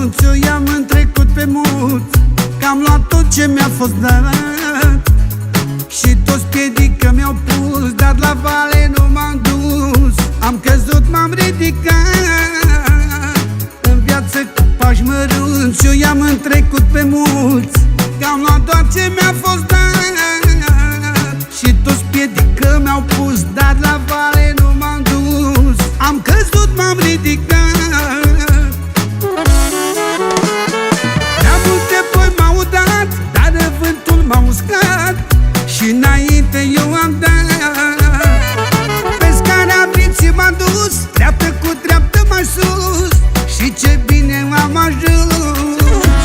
anunț, eu i-am întrecut pe mulți că am luat tot ce mi-a fost dat. Și toți piedică mi-au pus, dar la vale nu m-am dus. Am căzut, m-am ridicat. În viață cu pași mărunți, eu i-am întrecut pe mulți că am luat doar ce mi-a fost dat. Și toți piedică mi-au pus, dar la vale nu m-am dus. Am căzut, m-am ridicat. Prea multe foi m-au dat, dar vântul m-a uscat. Și înainte eu am dat. Pe scara vieții m-am dus, dreaptă cu dreaptă mai sus. Și ce bine am ajuns.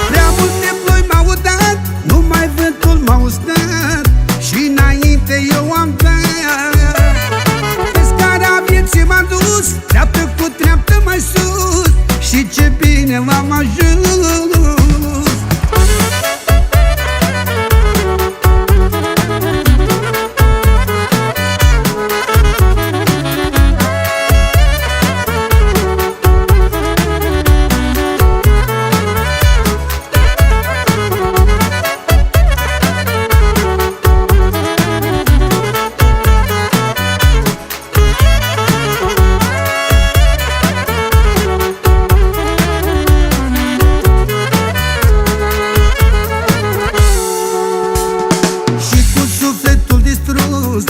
Prea multe ploi m-au dat, numai vântul m-a uscat. Și înainte eu am dat. Pe scara vieții m-am dus, dreaptă cu dreaptă mai sus. Și ce bine am ajuns.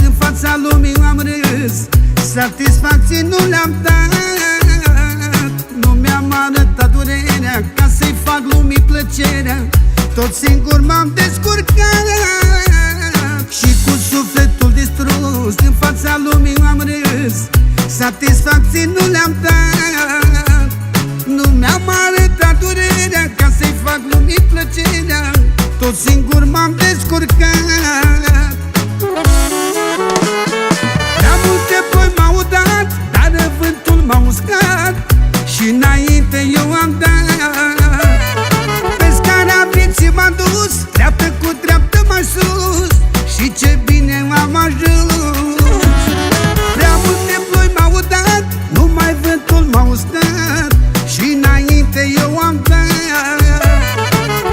În fața lumii am râs, satisfacție nu le-am dat. Nu mi-am arătat durerea ca să-i fac lumii plăcerea. Tot singur m-am descurcat. Și cu sufletul distrus, în fața lumii am râs, satisfacție nu le-am dat. Nu mi-am arătat durerea ca să-i fac lumii plăcerea. Tot singur m-am descurcat. Prea multe foi m-au dat, dar vântul m-a uscat. Și înainte eu am dat. Pe scara vieții m-am dus, dreaptă cu dreaptă mai sus. Și ce bine am ajuns. Prea multe ploi m-au dat, numai vântul m-a uscat. Și înainte eu am dat.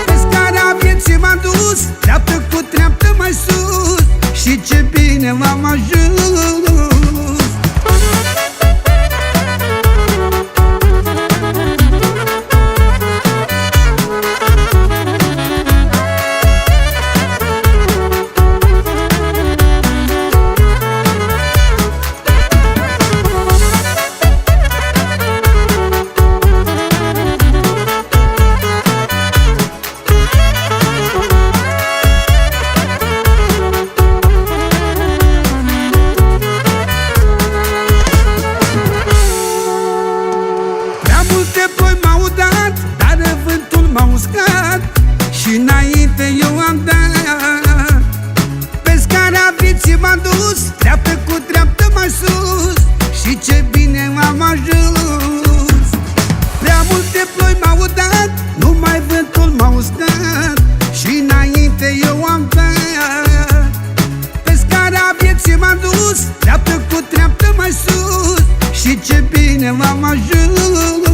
Pe scara vieții m-am dus, dreaptă cu dreaptă mai sus. Și ce bine am ajuns. Și înainte eu am dat. Pe scara vieții m-am dus, dreaptă cu dreaptă mai sus. Și ce bine am ajuns. Prea multe ploi m-au dat, numai vântul m-a uscat. Și înainte eu am dat. Pe scara vieții m-am dus, dreaptă cu dreaptă mai sus. Și ce bine am ajuns.